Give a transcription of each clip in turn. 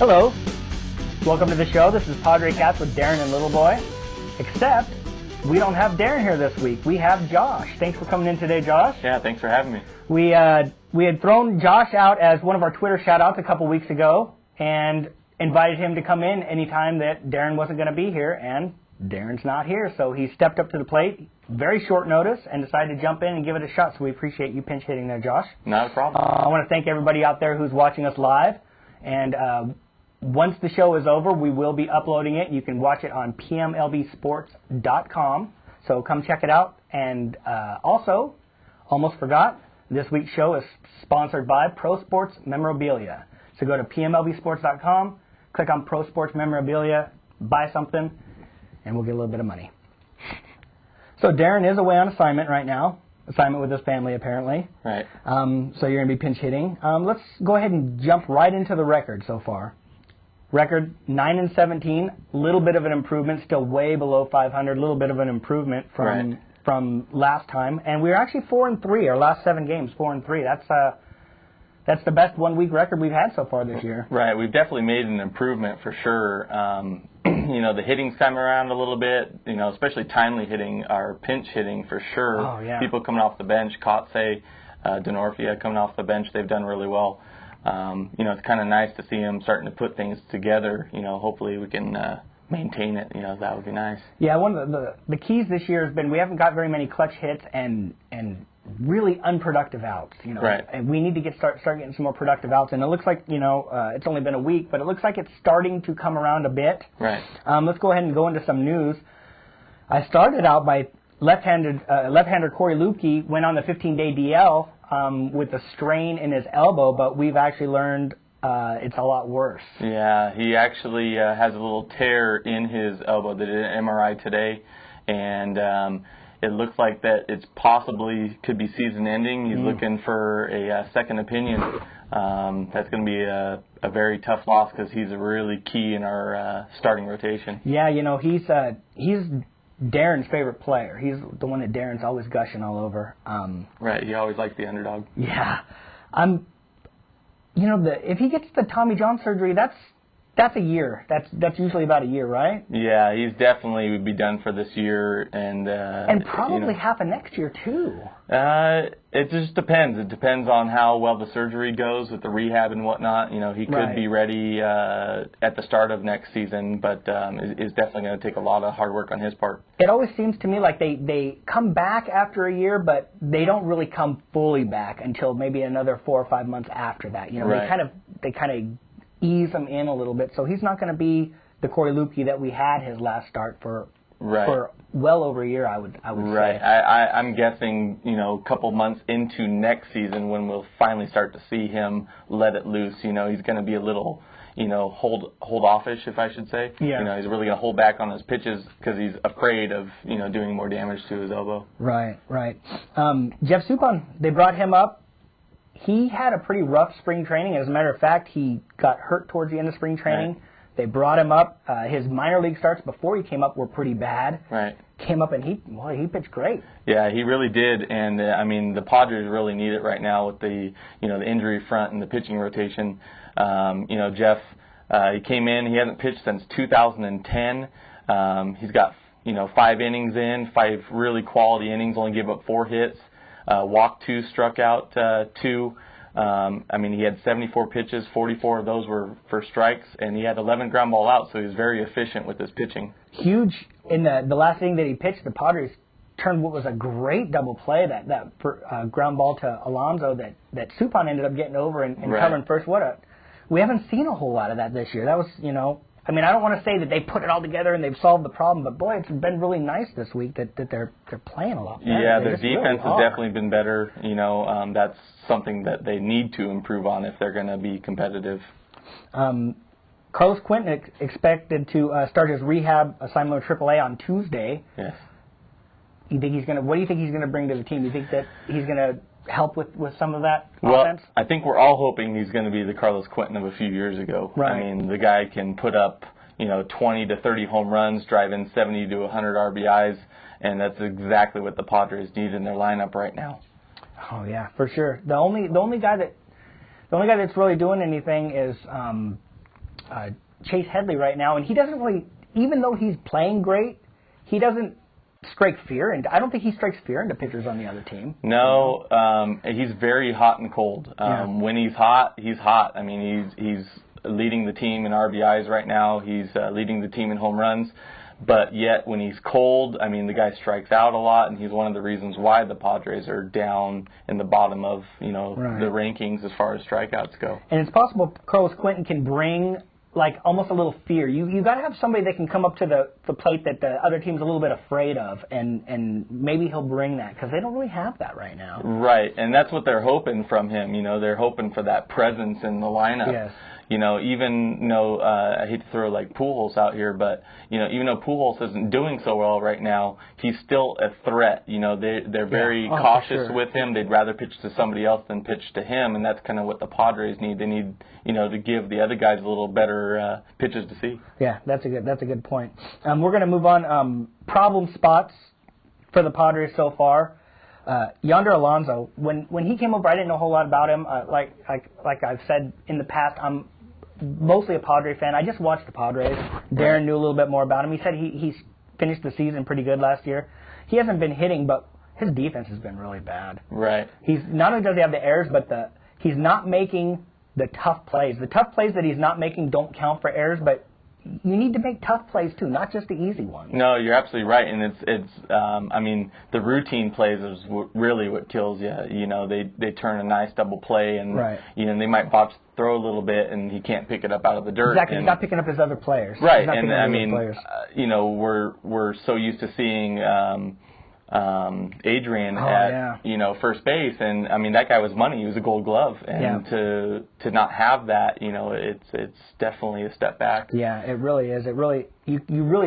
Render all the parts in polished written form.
Hello, welcome to the show. This is PadreCast with Daren and Littleboy. Except, we don't have Daren here this week. We have Josh. Thanks for coming in today, Josh. Yeah, thanks for having me. We had thrown Josh out as one of our Twitter shout-outs a couple weeks ago and invited him to come in anytime that Daren wasn't going to be here, and Daren's not here, so he stepped up to the plate, very short notice, and decided to jump in and give it a shot, so we appreciate you pinch hitting there, Josh. Not a problem. I want to thank everybody out there who's watching us live, and once the show is over, we will be uploading it. You can watch it on PMLBsports.com, so come check it out. And also, almost forgot, this week's show is sponsored by Pro Sports Memorabilia. So go to PMLBsports.com, click on Pro Sports Memorabilia, buy something, and we'll get a little bit of money. So Daren is away on assignment right now. Assignment with his family, apparently. Right. So you're going to be pinch hitting. Let's go ahead and jump right into the record so far. Record 9-17, little bit of an improvement, still way below 500. Little bit of an improvement from last time, and we're actually 4-3. Our last 7 games, 4-3. That's the best 1 week record we've had so far this year. Right. We've definitely made an improvement for sure. The hitting's come around a little bit. Especially timely hitting, our pinch hitting for sure. Oh, yeah. People coming off the bench, Kotze, Denorfia coming off the bench, they've done really well. It's kind of nice to see them starting to put things together. Hopefully we can maintain it. That would be nice. Yeah, one of the keys this year has been we haven't got very many clutch hits and really unproductive outs. Right. And we need to start getting some more productive outs. And it looks like it's only been a week, but it looks like it's starting to come around a bit. Right. Let's go ahead and go into some news. I started out by left-hander Corey Lupke went on the 15-day DL. With a strain in his elbow, but we've actually learned it's a lot worse. Yeah, he actually has a little tear in his elbow. They did an MRI today, and it looks like that it's possibly could be season-ending. He's looking for a second opinion. That's going to be a very tough loss because he's really key in our starting rotation. Yeah, he's Daren's favorite player. He's the one that Daren's always gushing all over. Right, he always likes the underdog. Yeah. If he gets the Tommy John surgery, that's a year. That's usually about a year, right? Yeah, he's definitely would be done for this year, and probably half of next year too. It just depends. It depends on how well the surgery goes with the rehab and whatnot. He could be ready at the start of next season, but is definitely going to take a lot of hard work on his part. It always seems to me like they come back after a year, but they don't really come fully back until maybe another 4 or 5 months after that. They kind of ease him in a little bit, so he's not going to be the Corey Lupke that we had his last start for well over a year, I would say. Right. I'm guessing, a couple months into next season when we'll finally start to see him let it loose. He's going to be a little, hold offish, if I should say. Yeah. He's really going to hold back on his pitches because he's afraid of, doing more damage to his elbow. Right. Jeff Suppan, they brought him up. He had a pretty rough spring training. As a matter of fact, he got hurt towards the end of spring training. Right. They brought him up. His minor league starts before he came up were pretty bad. Right. Came up and he pitched great. Yeah, he really did. And the Padres really need it right now with the the injury front and the pitching rotation. Jeff, he came in. He hasn't pitched since 2010. He's got 5 innings in, 5 really quality innings. Only gave up 4 hits. Walked 2, struck out 2. He had 74 pitches, 44 of those were for strikes, and he had 11 ground ball outs, so he was very efficient with his pitching. Huge. In the last inning that he pitched, the Padres turned what was a great double play, that ground ball to Alonso that Suppan ended up getting over and covering first. We haven't seen a whole lot of that this year. That was, I don't want to say that they put it all together and they've solved the problem, but boy, it's been really nice this week that they're playing a lot better. Yeah, their defense has definitely been better. That's something that they need to improve on if they're going to be competitive. Carlos Quentin expected to start his rehab assignment with AAA on Tuesday. Yes. What do you think he's going to bring to the team? You think that he's going to help with some of that offense? Well, I think we're all hoping he's going to be the Carlos Quentin of a few years ago. Right. The guy can put up, 20 to 30 home runs, drive in 70 to 100 RBIs, and that's exactly what the Padres need in their lineup right now. Oh yeah, for sure. The only guy that's really doing anything is Chase Headley right now, and he doesn't really, even though he's playing great, he doesn't strike fear, and I don't think he strikes fear into pitchers on the other team. No, he's very hot and cold. When he's hot, he's hot. I mean, he's leading the team in RBIs right now. He's leading the team in home runs. But yet, when he's cold, I mean, the guy strikes out a lot, and he's one of the reasons why the Padres are down in the bottom of, the rankings as far as strikeouts go. And it's possible Carlos Quentin can bring, like, almost a little fear. You got to have somebody that can come up to the plate that the other team's a little bit afraid of, and maybe he'll bring that, because they don't really have that right now. Right, and that's what they're hoping from him. They're hoping for that presence in the lineup. Yes. Even though I hate to throw like Pujols out here, but even though Pujols isn't doing so well right now, he's still a threat. They're very cautious with him. They'd rather pitch to somebody else than pitch to him, and that's kind of what the Padres need. They need to give the other guys a little better pitches to see. Yeah, that's a good point. We're going to move on. Problem spots for the Padres so far. Yonder Alonso, when he came over, I didn't know a whole lot about him. Like I've said in the past, I'm mostly a Padre fan. I just watched the Padres. Daren knew a little bit more about him. He said he's finished the season pretty good last year. He hasn't been hitting, but his defense has been really bad. Right. He's not only does he have the errors, but he's not making the tough plays. The tough plays that he's not making don't count for errors, but you need to make tough plays too, not just the easy ones. No, you're absolutely right, and it's I mean, the routine plays is really what kills you. They turn a nice double play, and they might botch throw a little bit, and he can't pick it up out of the dirt. Exactly, he's not picking up his other players. Right, and I mean, we're so used to seeing Adrian at first base, and I mean that guy was money. He was a Gold Glove, and to not have that, it's definitely a step back. Yeah, it really is. It really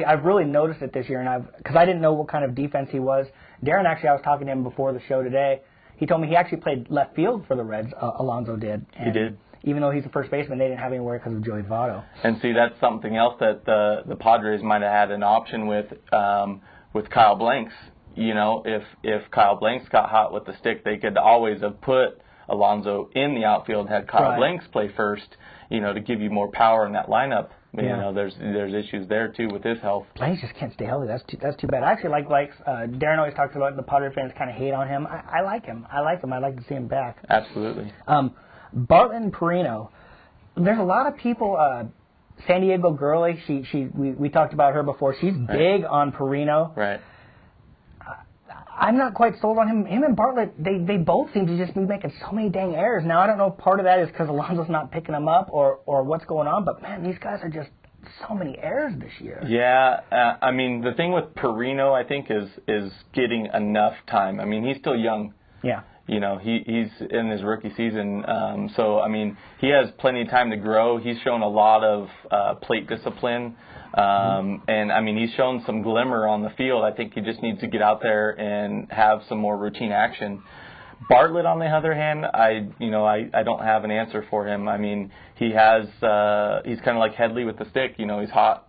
I've really noticed it this year, and because I didn't know what kind of defense he was. Daren, actually, I was talking to him before the show today. He told me he actually played left field for the Reds. Alonso did. And he did. Even though he's a first baseman, they didn't have anywhere because of Joey Votto. And see, that's something else that the Padres might have had an option with Kyle Blanks. If Kyle Blanks got hot with the stick, they could always have put Alonso in the outfield, had Kyle Blanks play first, to give you more power in that lineup. There's issues there too with his health. Blanks just can't stay healthy. That's too bad. I actually like Blanks. Daren always talks about the Padre fans kind of hate on him. I like him. I'd like to see him back. Absolutely. Bartlett and Perino. There's a lot of people. San Diego Gurley. We talked about her before. She's big on Perino. Right. I'm not quite sold on him. Him and Bartlett, they both seem to just be making so many dang errors. Now, I don't know if part of that is because Alonso's not picking them up or what's going on, but, man, these guys are just so many errors this year. Yeah, I mean, the thing with Perino, I think, is getting enough time. I mean, he's still young. Yeah. He's in his rookie season, so, I mean, he has plenty of time to grow. He's shown a lot of plate discipline. And, I mean, he's shown some glimmer on the field. I think he just needs to get out there and have some more routine action. Bartlett, on the other hand, I don't have an answer for him. I mean, he's kind of like Headley with the stick. He's hot,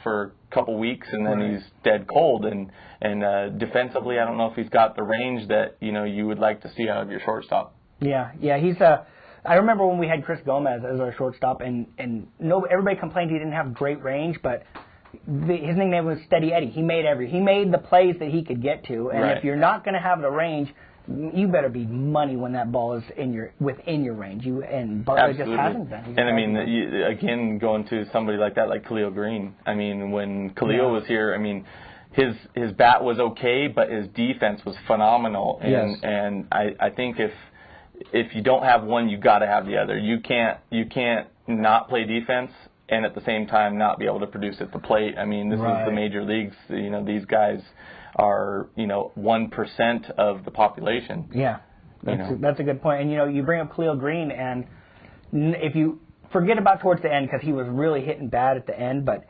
for a couple weeks, and then he's dead cold. And defensively, I don't know if he's got the range that, you would like to see out of your shortstop. Yeah, he's I remember when we had Chris Gomez as our shortstop, and everybody complained he didn't have great range, but his nickname was Steady Eddie. He made the plays that he could get to, and if you're not going to have the range, you better be money when that ball is within your range. And Bartlett just hasn't been. And I mean, again, going to somebody like that, like Khalil Green. I mean, when Khalil was here, I mean, his bat was okay, but his defense was phenomenal. And I think if you don't have one, you got to have the other. You can't not play defense and at the same time not be able to produce at the plate. I mean, this is the major leagues. These guys are 1% of the population. Yeah, that's a good point. And you bring up Khalil Green, and if you forget about towards the end, because he was really hitting bad at the end, but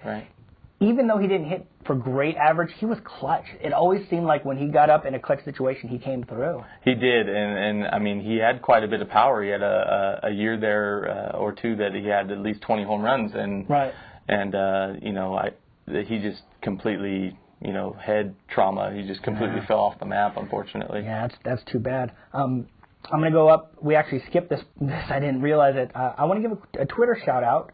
even though he didn't hit for great average, he was clutch. It always seemed like when he got up in a clutch situation, he came through. He did, and I mean, he had quite a bit of power. He had a year there or two that he had at least 20 home runs, and he just completely, head trauma. He just completely fell off the map, unfortunately. Yeah, that's too bad. I'm going to go up. We actually skipped this. I didn't realize it. I want to give a Twitter shout-out.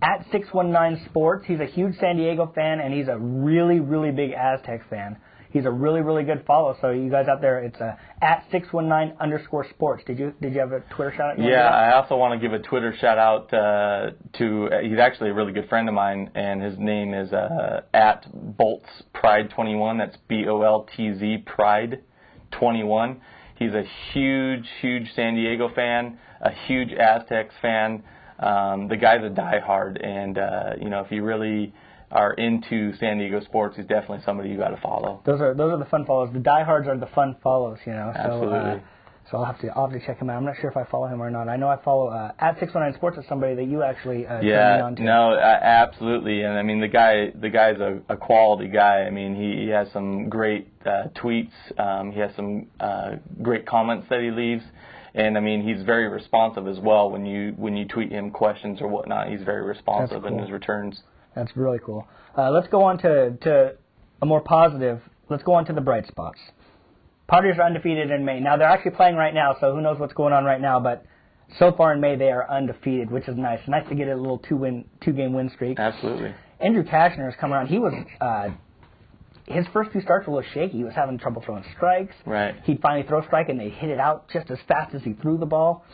At 619 Sports, he's a huge San Diego fan, and he's a really, really big Aztecs fan. He's a really, really good follow. So you guys out there, it's at 619_sports. Did you have a Twitter shout-out? Yeah, I also want to give a Twitter shout-out to, he's actually a really good friend of mine, and his name is at Boltz Pride 21. That's BOLTZ Pride 21. He's a huge, huge San Diego fan, a huge Aztecs fan. The guy's a diehard, and if you really are into San Diego sports, he's definitely somebody you got to follow. Those are the fun follows. The diehards are the fun follows, Absolutely. So I'll have to check him out. I'm not sure if I follow him or not. I know I follow at 619 Sports as somebody that you actually turned me on to. No, absolutely. And I mean the guy's a quality guy. I mean he has some great tweets. He has some great comments that he leaves. And I mean he's very responsive as well. When you tweet him questions or whatnot, he's very responsive in his returns. That's really cool. Let's go on to a more positive. Let's go on to the bright spots. Padres are undefeated in May. Now, they're actually playing right now, so who knows what's going on right now. But so far in May, they are undefeated, which is nice. Nice to get a little two-game win streak. Absolutely. Andrew Cashner has come around. He was his first few starts were a little shaky. He was having trouble throwing strikes. Right. He'd finally throw a strike, and they hit it out just as fast as he threw the ball.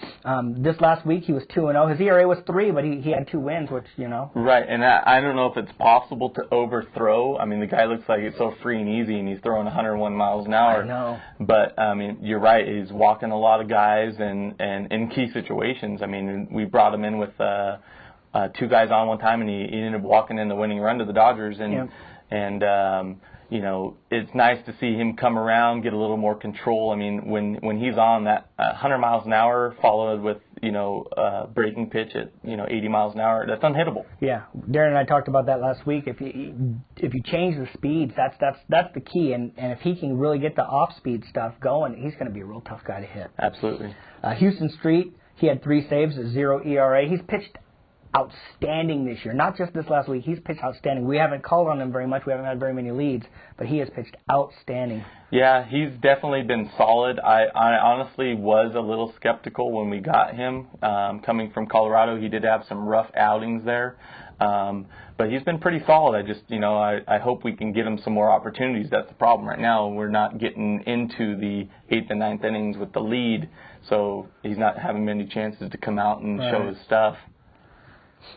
This last week, he was 2-0. His ERA was 3, but he had 2 wins, which, Right, and I don't know if it's possible to overthrow. I mean, the guy looks like it's so free and easy, and he's throwing 101 miles an hour. I know. But, I mean, you're right. He's walking a lot of guys, and in key situations. I mean, we brought him in with 2 guys on one time, and he ended up walking in the winning run to the Dodgers. And it's nice to see him come around, get a little more control. I mean, when he's on that 100 miles an hour followed with, breaking pitch at, 80 miles an hour, that's unhittable. Yeah. Daren and I talked about that last week. If you change the speeds, that's the key. And if he can really get the off-speed stuff going, he's going to be a real tough guy to hit. Absolutely. Houston Street, he had 3 saves, a 0 ERA. He's pitched outstanding this year. Not just this last week. He's pitched outstanding. We haven't called on him very much. We haven't had very many leads, but he has pitched outstanding. Yeah, he's definitely been solid. I honestly was a little skeptical when we got him. Coming from Colorado, he did have some rough outings there. But he's been pretty solid. I just, I hope we can get him some more opportunities. That's the problem right now. We're not getting into the 8th and 9th innings with the lead, so he's not having many chances to come out and show his stuff.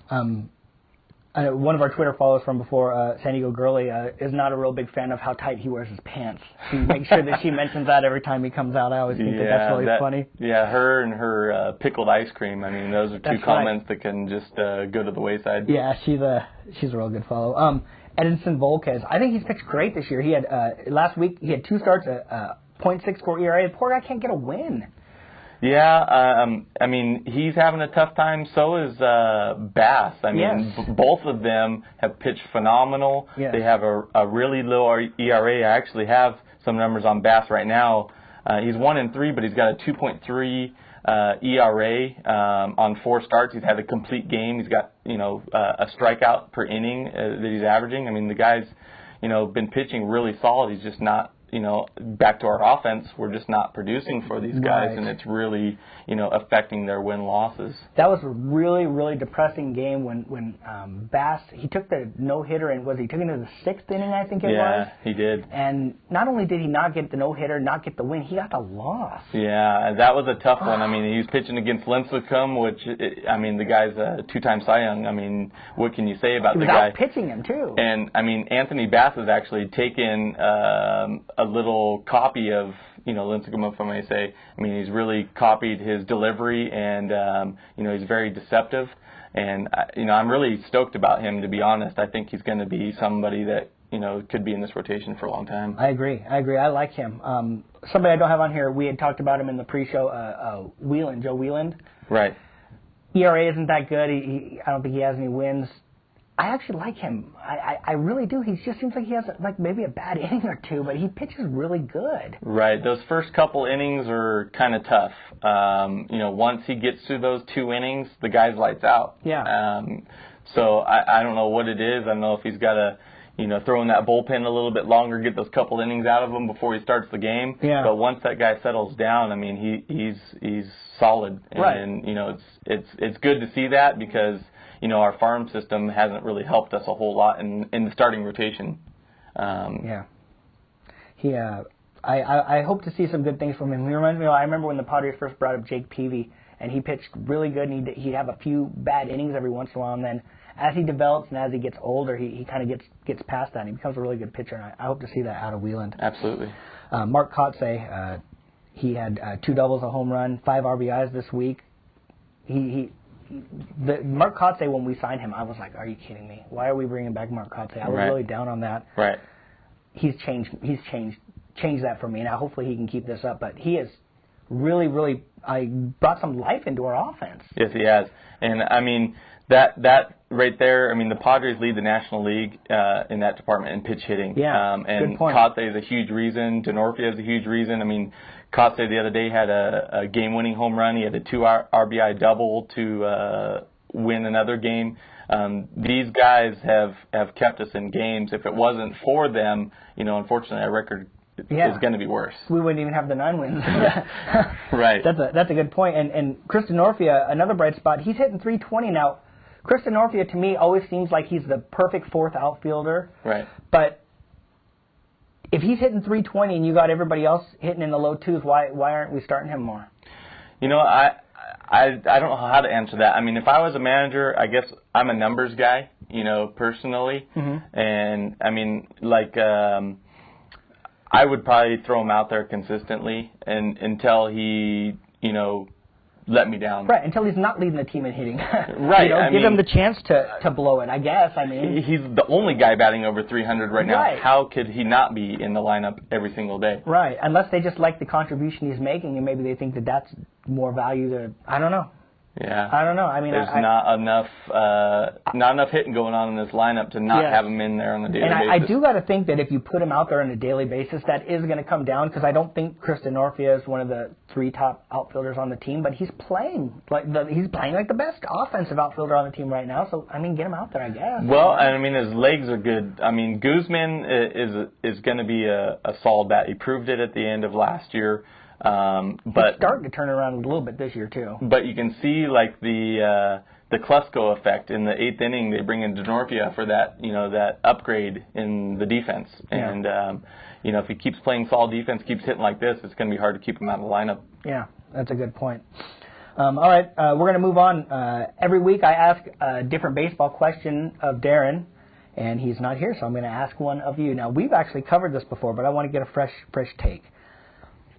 One of our Twitter followers from before, San Diego Girly, is not a real big fan of how tight he wears his pants. She makes sure that she mentions that every time he comes out. I always think that's really funny. Yeah, her and her pickled ice cream. I mean, those are two comments that can just go to the wayside. Yeah, she's a real good follow. Edinson Volquez, I think he's pitched great this year. He had last week he had 2 starts, a .64 ERA. The poor guy can't get a win. Yeah, I mean, he's having a tough time. So is Bass. I mean, both of them have pitched phenomenal. Yes. They have a really low ERA. I actually have some numbers on Bass right now. He's 1-3, but he's got a 2.3 ERA on 4 starts. He's had a complete game. He's got a strikeout per inning that he's averaging. I mean, the guy's been pitching really solid. He's just not. Back to our offense, we're just not producing for these guys, and it's really, affecting their win-losses. That was a really, really depressing game when Bass, he took the no-hitter, and he took it into the 6th inning, I think it was? Yeah, he did. And not only did he not get the no-hitter, not get the win, he got the loss. Yeah, that was a tough one. I mean, he was pitching against Lincecum, which, the guy's a 2-time Cy Young. I mean, what can you say about the guy? He was out-pitching him, too. And, Anthony Bass has actually taken a little copy of, Lincecum, if I may say. I mean, he's really copied his delivery, and, he's very deceptive. And, I'm really stoked about him, to be honest. I think he's going to be somebody that, could be in this rotation for a long time. I agree. I like him. Somebody I don't have on here, we had talked about him in the pre-show, Joe Wieland. Right. ERA isn't that good. I don't think he has any wins. I actually like him. I really do. He just seems like he has maybe a bad inning or 2, but he pitches really good. Right. Those first couple innings are kind of tough. Once he gets through those 2 innings, the guy's lights out. Yeah. So I don't know what it is. I don't know if he's got a throw in that bullpen a little bit longer, get those couple innings out of him before he starts the game. Yeah. But once that guy settles down, I mean, he's solid. Right. And it's good to see that because our farm system hasn't really helped us a whole lot in the starting rotation. Yeah. I hope to see some good things from him. He reminds me. I remember when the Padres first brought up Jake Peavy, and he pitched really good, and he'd have a few bad innings every once in a while, and then as he develops and as he gets older, he kind of gets past that, and he becomes a really good pitcher, and I hope to see that out of Wheeland. Absolutely. Mark Kotsay, he had 2 doubles, a home run, 5 RBIs this week. Mark Kotsay, when we signed him, I was like, are you kidding me? Why are we bringing back Mark Kotsay? I was really down on that. Right. He's changed that for me. Now, hopefully he can keep this up, but he has really brought some life into our offense. Yes, he has. And, I mean, that right there, I mean, the Padres lead the National League in that department in pitch hitting. Yeah, and good point. Kotsay is a huge reason. Denorfia is a huge reason. I mean, Kotsay the other day had a game-winning home run. He had a 2 RBI double to win another game. These guys have kept us in games. If it wasn't for them, unfortunately, our record is going to be worse. We wouldn't even have the 9 wins. Right. That's a good point. And Chris Denorfia, another bright spot, he's hitting 320 now. Chris Denorfia, to me, always seems like he's the perfect 4th outfielder. Right. But if he's hitting 320 and you got everybody else hitting in the low 2s, why aren't we starting him more? I don't know how to answer that. I mean, if I was a manager, I guess I'm a numbers guy, personally. Mm-hmm. And, I mean, I would probably throw him out there consistently until he, let me down. Right, until he's not leading the team in hitting. Right. Give him the chance to blow it, I guess. I mean, he's the only guy batting over 300 right now. Right. How could he not be in the lineup every single day? Right, unless they just like the contribution he's making, and maybe they think that that's more value to, I don't know. Yeah. I don't know. I mean, there's not enough hitting going on in this lineup to not have him in there on a daily basis. And I do got to think that if you put him out there on a daily basis, that is going to come down because I don't think Chris Denorfia is one of the 3 top outfielders on the team, but he's playing like the best offensive outfielder on the team right now. So I mean, get him out there, I guess. Well, I mean, his legs are good. I mean, Guzman is going to be a solid bat. He proved it at the end of last year. But he's starting to turn around a little bit this year too. But you can see like the Klesko effect in the 8th inning. They bring in Denorfia for that that upgrade in the defense. Yeah. And if he keeps playing solid defense, keeps hitting like this, it's going to be hard to keep him out of the lineup. Yeah, that's a good point. All right, we're going to move on. Every week I ask a different baseball question of Daren, and he's not here, so I'm going to ask one of you. Now we've actually covered this before, but I want to get a fresh take.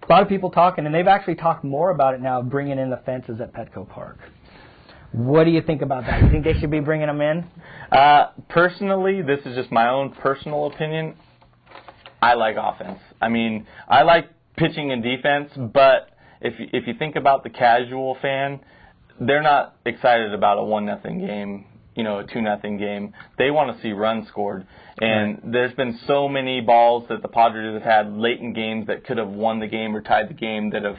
A lot of people talking, and they've actually talked more about it now, bringing in the fences at Petco Park. What do you think about that? You think they should be bringing them in? Personally, this is just my own personal opinion. I like offense. I mean, I like pitching and defense, but if you think about the casual fan, they're not excited about a 1-0 game, a 2-0 game. They want to see runs scored. And there's been so many balls that the Padres have had late in games that could have won the game or tied the game that have,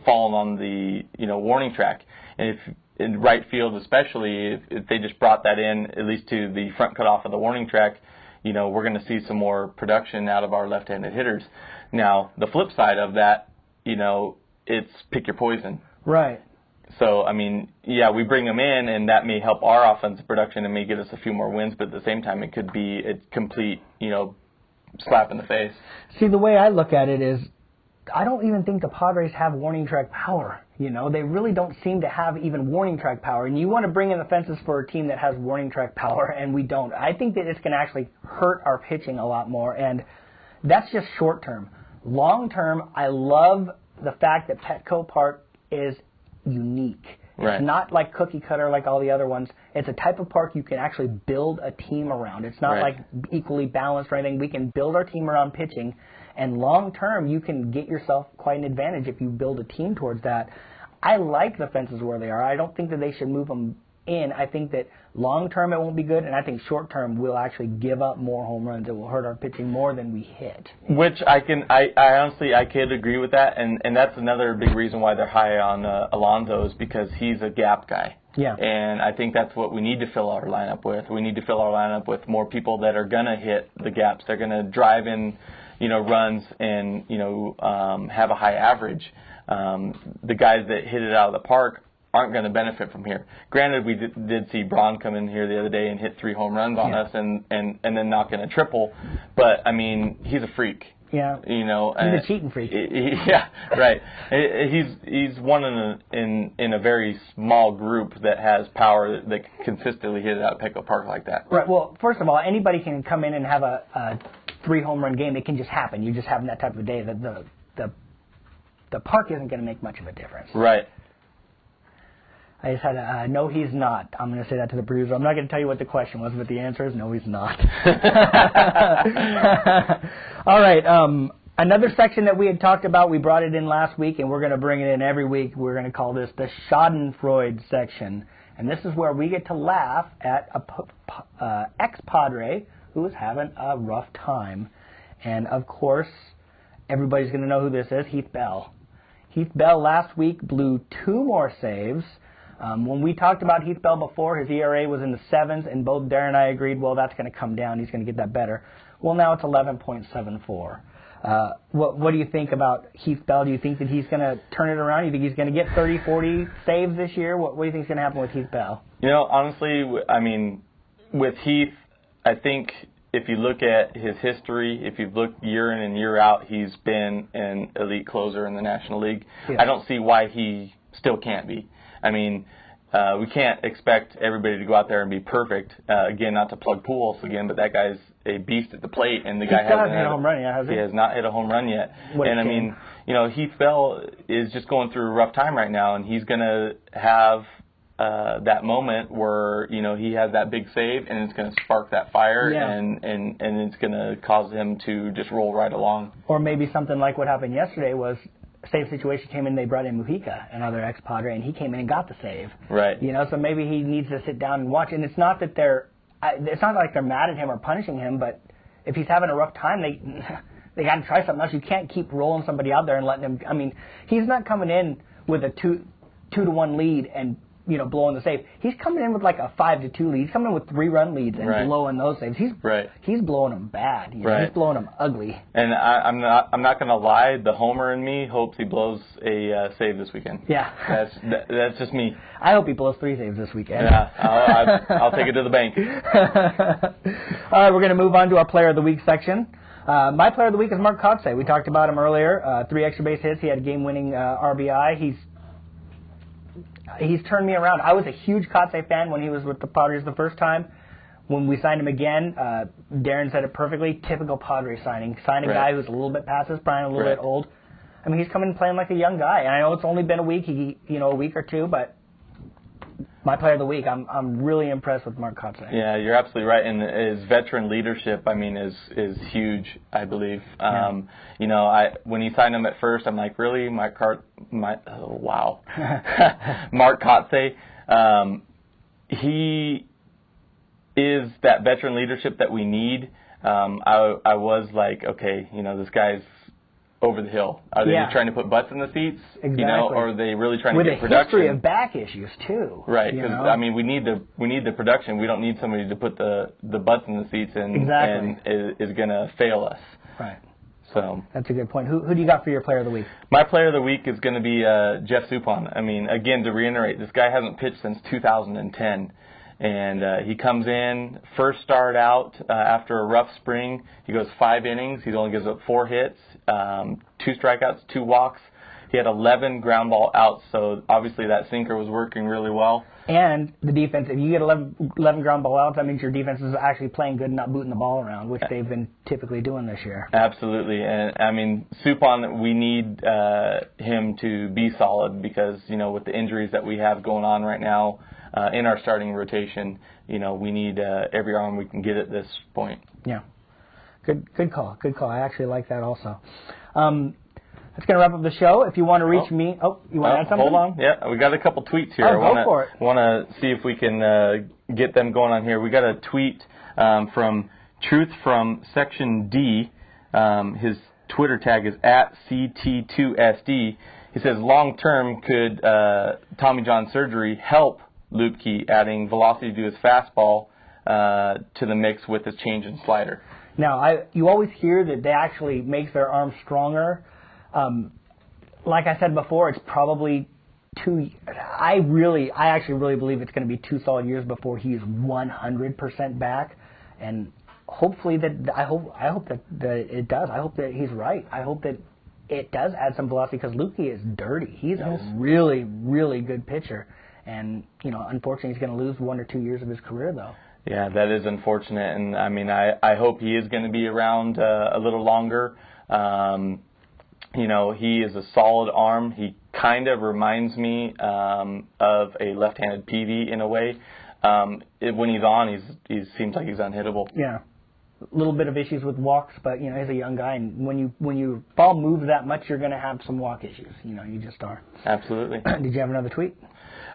fallen on the, warning track. And if in right field especially, if they just brought that in, at least to the front cutoff of the warning track, we're going to see some more production out of our left-handed hitters. Now, the flip side of that, it's pick your poison. Right. So, I mean, yeah, we bring them in, and that may help our offensive production and may get us a few more wins, but at the same time, it could be a complete, slap in the face. See, the way I look at it is I don't even think the Padres have warning track power. They really don't seem to have even warning track power. And you want to bring in the fences for a team that has warning track power, and we don't. I think that it's going to actually hurt our pitching a lot more, and that's just short term. Long term, I love the fact that Petco Park is unique. Right. It's not like cookie cutter like all the other ones. It's a type of park you can actually build a team around. It's not like equally balanced or anything. We can build our team around pitching, and long term you can get yourself quite an advantage if you build a team towards that. I like the fences where they are. I don't think that they should move them in. I think that long term it won't be good, and I think short term we'll actually give up more home runs. It will hurt our pitching more than we hit. Which I honestly could agree with that, and that's another big reason why they're high on Alonso is because he's a gap guy. Yeah. And I think that's what we need to fill our lineup with. We need to fill our lineup with more people that are going to hit the gaps. They're going to drive in, runs and, have a high average. The guys that hit it out of the park aren't going to benefit from here. Granted, we did see Braun come in here the other day and hit 3 home runs on us and then knock in a triple. But, I mean, he's a freak. Yeah. He's a cheating freak. Yeah, right. He's one in a very small group that has power that can consistently hit it out of Petco Park like that. Right. Well, first of all, anybody can come in and have a 3 home run game. It can just happen. You just having that type of day. The park isn't going to make much of a difference. Right. I just had a, no, he's not. I'm going to say that to the producer. I'm not going to tell you what the question was, but the answer is no, he's not. All right. Another section that we had talked about, we brought it in last week, and we're going to bring it in every week. We're going to call this the Schadenfreude section. And this is where we get to laugh at a ex-Padre who is having a rough time. And, of course, everybody's going to know who this is, Heath Bell. Heath Bell last week blew 2 more saves. When we talked about Heath Bell before, his ERA was in the 7s, and both Daren and I agreed, well, that's going to come down. He's going to get that better. Well, now it's 11.74. What do you think about Heath Bell? Do you think that he's going to turn it around? Do you think he's going to get 30, 40 saves this year? What do you think is going to happen with Heath Bell? Honestly, I mean, with Heath, I think if you look at his history, if you've looked year in and year out, he's been an elite closer in the National League. Yeah. I don't see why he still can't be. I mean, we can't expect everybody to go out there and be perfect. Again, not to plug Pujols again, but that guy's a beast at the plate, and the guy hasn't hit a home run yet, has he? He has not hit a home run yet. And I mean, Heath Bell is just going through a rough time right now, and he's going to have that moment where he has that big save, and it's going to spark that fire, and it's going to cause him to just roll right along. Or maybe something like what happened yesterday was, save situation came in, they brought in Mujica, another ex-Padre, and he came in and got the save. Right. So maybe he needs to sit down and watch. And it's not that it's not like they're mad at him or punishing him, but if he's having a rough time, they got to try something else. You can't keep rolling somebody out there and letting him. I mean, he's not coming in with a 2-1 lead and blowing the save. He's coming in with like a 5-2 lead. He's coming in with 3-run leads and blowing those saves. He's blowing them bad. He's blowing them ugly. And I'm not going to lie. The homer in me hopes he blows a save this weekend. Yeah, that's just me. I hope he blows 3 saves this weekend. Yeah, I'll take it to the bank. All right, we're going to move on to our Player of the Week section. My Player of the Week is Mark Kotsay. We talked about him earlier. 3 extra base hits. He had a game-winning RBI. He's turned me around. I was a huge Kotsay fan when he was with the Padres the first time. When we signed him again, Daren said it perfectly. Typical Padre signing. Sign a guy who's a little bit past his prime, a little bit old. I mean, he's coming and playing like a young guy. And I know it's only been a week, a week or two, but my Player of the Week, I'm really impressed with Mark Kotsay. Yeah, you're absolutely right. And his veteran leadership, I mean, is huge, I believe. When he signed him at first, I'm like, really? Mark Kotsay. He is that veteran leadership that we need. I was like, okay, this guy's over the hill. Are they trying to put butts in the seats? Exactly. Or are they really trying to get production? With a history of back issues too. Right, because I mean, we need the production. We don't need somebody to put the butts in the seats and is going to fail us. Right. So that's a good point. Who do you got for your Player of the Week? My Player of the Week is going to be Jeff Suppan. I mean, again, to reiterate, this guy hasn't pitched since 2010. And he comes in, first start out after a rough spring. He goes 5 innings. He only gives up 4 hits, 2 strikeouts, 2 walks. He had 11 ground ball outs, so obviously that sinker was working really well. And the defense, if you get 11 ground ball outs, that means your defense is actually playing good and not booting the ball around, which they've been typically doing this year. Absolutely. And, I mean, Suppan, we need him to be solid because, with the injuries that we have going on right now, in our starting rotation, we need every arm we can get at this point. Yeah. Good call. I actually like that also. That's going to wrap up the show. If you want to reach me... Oh, you want to add something? Hold on. Yeah, we got a couple tweets here. Go for it. I want to see if we can get them going on here. We got a tweet from Truth from Section D. His Twitter tag is @CT2SD. He says, long term, could Tommy John surgery help Lupke, adding velocity to his fastball to the mix with his change and slider. Now, you always hear that they actually makes their arm stronger. Like I said before, it's probably I actually really believe it's going to be 2 solid years before he is 100% back, and hopefully I hope that it does. I hope that he's right. I hope that it does add some velocity because Lupke is dirty. He's a really, really good pitcher, and unfortunately, he's going to lose 1 or 2 years of his career though. Yeah, that is unfortunate, and I mean, I hope he is going to be around a little longer. He is a solid arm. He kind of reminds me of a left-handed PV in a way. When he's on, he seems like he's unhittable. Yeah, a little bit of issues with walks, but he's a young guy, and when your ball moves that much, you're going to have some walk issues. You just are. Absolutely. Did you have another tweet?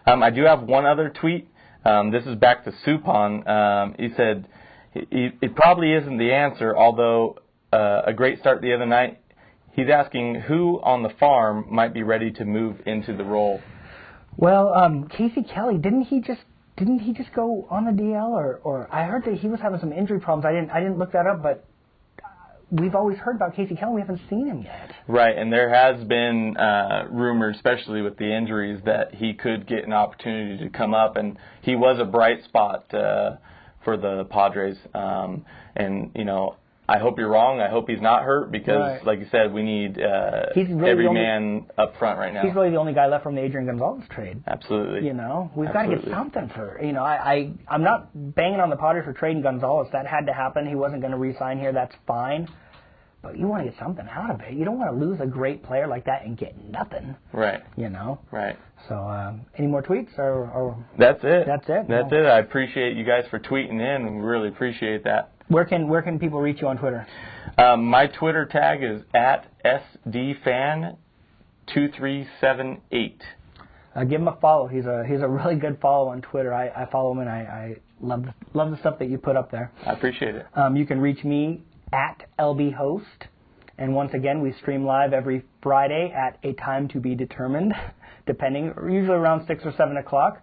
I do have one other tweet. This is back to Supon. He said, it probably isn't the answer, although a great start the other night. He's asking who on the farm might be ready to move into the role. Well, Casey Kelly, didn't he just go on the DL, or I heard that he was having some injury problems. I didn't look that up, but we've always heard about Casey Kelly. We haven't seen him yet. Right, and there has been rumors, especially with the injuries, that he could get an opportunity to come up, and he was a bright spot for the Padres. I hope you're wrong. I hope he's not hurt because, like you said, we need every man up front right now. He's really the only guy left from the Adrian Gonzalez trade. Absolutely. We've got to get something for. I'm not banging on the Padres for trading Gonzalez. That had to happen. He wasn't going to re-sign here. That's fine. But you want to get something out of it. You don't want to lose a great player like that and get nothing. Right. Right. So, any more tweets? Or That's it. That's it. That's it. I appreciate you guys for tweeting in. We really appreciate that. Where can people reach you on Twitter? My Twitter tag is @SDFan2378. Give him a follow. He's a really good follow on Twitter. I follow him, and I love the stuff that you put up there. I appreciate it. You can reach me @LBHost. And once again, we stream live every Friday at a time to be determined, usually around 6 or 7 o'clock.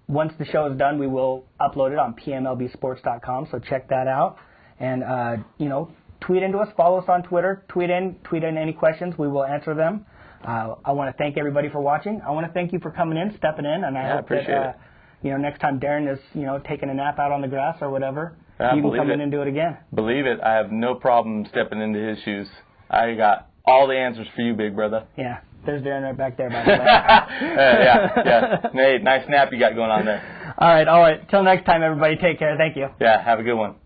Once the show is done, we will upload it on PMLBsports.com, so check that out. And, tweet into us, follow us on Twitter, tweet in any questions. We will answer them. I want to thank everybody for watching. I want to thank you for coming in, stepping in, and I hope that, next time Daren is, taking a nap out on the grass or whatever, you can come in and do it again. Believe it. I have no problem stepping into his shoes. I got all the answers for you, big brother. Yeah. There's Daren right back there, by the way. Yeah. Hey, nice nap you got going on there. All right. Till next time, everybody. Take care. Thank you. Yeah, have a good one.